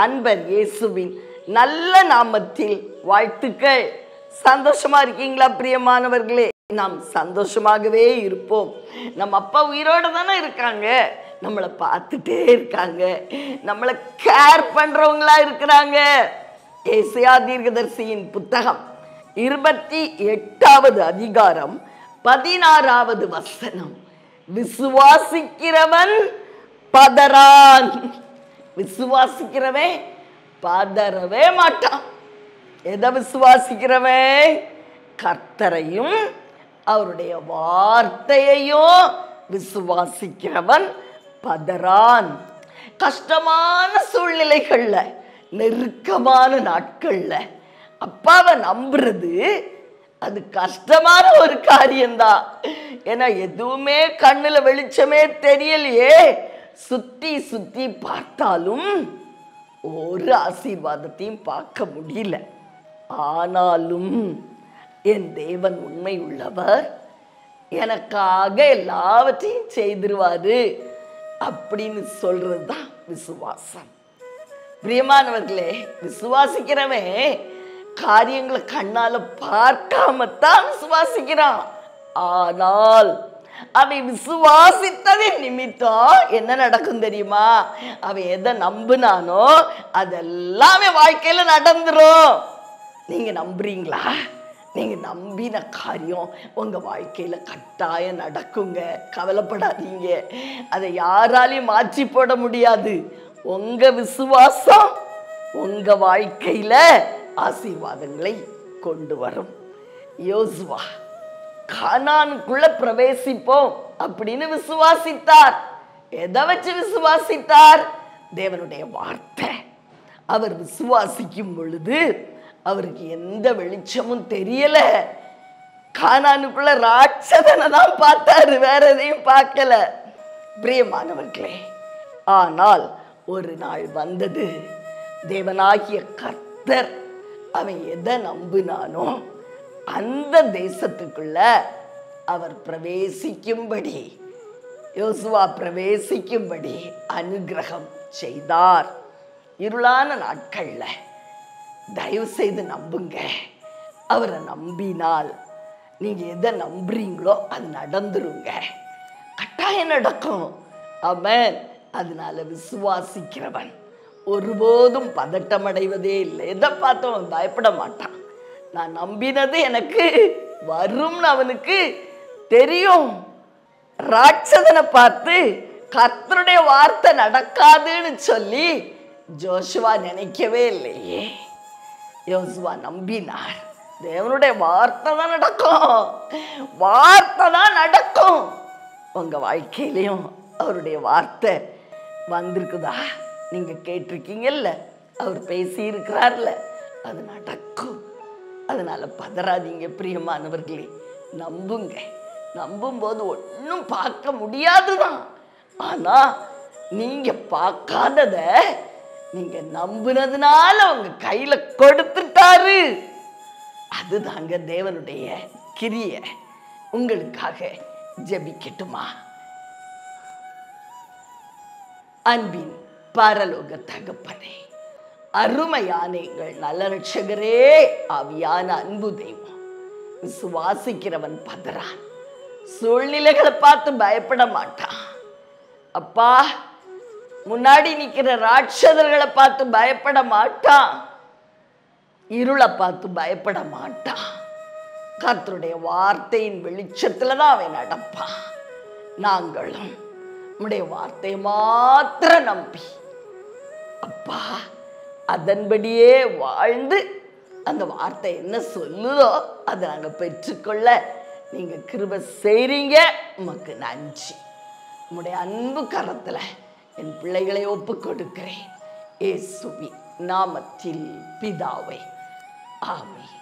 அன்பர் இயேசுவின் நல்ல நாமத்தில் வாழ்த்துக்கள். சந்தோஷமா இருக்கீங்களா பிரியமானவர்களே? நாம் சந்தோஷமாகவே இருப்போம். நம்ம அப்பா உயிரோட தானே இருக்காங்க, நம்மளை பார்த்துட்டே இருக்காங்க, நம்மளை கேர் பண்றவங்களா இருக்கிறாங்க. ஏசாயா தீர்க்கதரிசியின் புத்தகம் 28வது அதிகாரம் 16வது வசனம். விசுவாசிக்கிறவன் பதறான். விசுவாசிக்கிறவன் பதறவே மாட்டான். எதை விசுவாசிக்கிறவன்? கர்த்தரையும் அவருடைய வார்த்தையையும் விசுவாசிக்கிறவன் பதறான். கஷ்டமான சூழ்நிலைகள்ல, நெருக்கமான நாட்கள்ல அப்பாவை நம்புறது அது கஷ்டமான ஒரு காரியம்தான். ஏன்னா எதுவுமே கண்ணுல வெளிச்சமே தெரியலையே. சுத்தி சுத்தி பார்த்தாலும் ஒரு ஆசீர்வாதத்தையும் பார்க்க முடியல. ஆனாலும் என் தேவன் உண்மை உள்ளவர், எனக்காக எல்லாவற்றையும் செய்திருவாரு அப்படின்னு சொல்றதுதான் விசுவாசம். பிரியமானவர்களே, விசுவாசிக்கிறவன் காரியங்களை கண்ணால பார்க்காமத்தான் விசுவாசிக்கிறான். ஆனால் அவன் விசுவாசித்ததின் நிமித்தம் என்ன நடக்கும் தெரியுமா? அவன் எதை நம்புனானோ அதெல்லாம் வாழ்க்கையில நடந்துரும். நீங்க நம்புறீங்களா? நீங்க நம்பின காரியம் உங்க வாழ்க்கையில கட்டாயம் நடக்குங்க. கவலைப்படாதீங்க, அதை யாராலையும் மாற்றி போட முடியாது. உங்க விசுவாசம் உங்க வாழ்க்கையில ஆசீர்வாதங்களை கொண்டு வரும். யோசுவா கானானுக்குள்ள பிரவேசிப்போம் அப்படின்னு விசுவாசித்தார். எதை வச்சு விசுவாசித்தார்? தேவனுடைய வார்த்தை. அவர் விசுவாசிக்கும் பொழுது அவருக்கு எந்த வெளிச்சமும் தெரியல. கானானுக்குள்ள ராட்சதனை தான் பார்த்தாரு, வேற எதையும் பார்க்கல. பிரியமானவர்களே, ஆனால் ஒரு நாள் வந்தது, தேவனாகிய கர்த்தர் அவன் எதை நம்பினானோ அந்த தேசத்துக்குள்ள அவர் பிரவேசிக்கும்படி, யோசுவா பிரவேசிக்கும்படி அனுகிரகம் செய்தார். இருளான நாட்கள்ல தயவு செய்து நம்புங்க. அவரை நம்பினால் நீங்க எதை நம்புறீங்களோ அது நடந்துருங்க, கட்டாயம் நடக்கும். ஆமென். அதனால விசுவாசிக்கிறவன் ஒருபோதும் பதட்டம் அடைவதே இல்லை. எதை பார்த்தவன் பயப்பட மாட்டான். நான் நம்பினது எனக்கு வரும்னு அவனுக்கு தெரியும். ராட்சதனை பார்த்து கர்த்தருடைய வார்த்தை நடக்காதுன்னு சொல்லி ஜோசுவா நினைக்கவே இல்லையே. யோசுவா நம்பினார். தேவனுடைய வார்த்தை தான் நடக்கும், வார்த்தை தான் நடக்கும். உங்க வாழ்க்கையிலையும் அவருடைய வார்த்தை வந்திருக்குதா? நீங்க கேட்டிருக்கீங்கல்ல, அவர் பேசி இருக்கிறார்ல, அது நடக்கும். அதனால பதறாதீங்க பிரியமானவர்களே, நம்புங்க. நம்பும்போது ஒன்றும் பார்க்க முடியாதுதான். ஆனா நீங்க பார்க்காதத நீங்க நம்புனதுனால உங்க கையில கொடுத்துட்டாரு. அதுதாங்க தேவனுடைய கிரியை. உங்களுக்காக ஜெபிக்கட்டுமா? அன்பின் பரலோக தகப்பனே, அருமையான எங்கள் நல்ல ரட்சகரே, ஆவியான அன்பு தெய்வம், விசுவாசிக்கிறவன் பதறான். சூழ்நிலைகளை பார்த்து பயப்பட மாட்டான். அப்பா, முன்னாடி நிக்கிற ராட்சதர்களை பார்த்து பயப்பட மாட்டான். இருளை பார்த்து பயப்பட மாட்டான். கர்த்தருடைய வார்த்தையின் வெளிச்சத்துலதான் அவன் நடப்பான். நாங்களும் உம்முடைய வார்த்தையை மாத்திர நம்பி அப்பா அதன்படியே வாழ்ந்து அந்த வார்த்தை என்ன சொல்லுதோ அதை நாங்கள் பெற்றுக்கொள்ள நீங்க கிருபை செய்றீங்க. உமக்கு நன்றி. உம்முடைய அன்பு கரத்துல என் பிள்ளைகளை ஒப்பு கொடுக்கிறேன். இயேசுவின் நாமத்தில் பிதாவே, ஆமென்.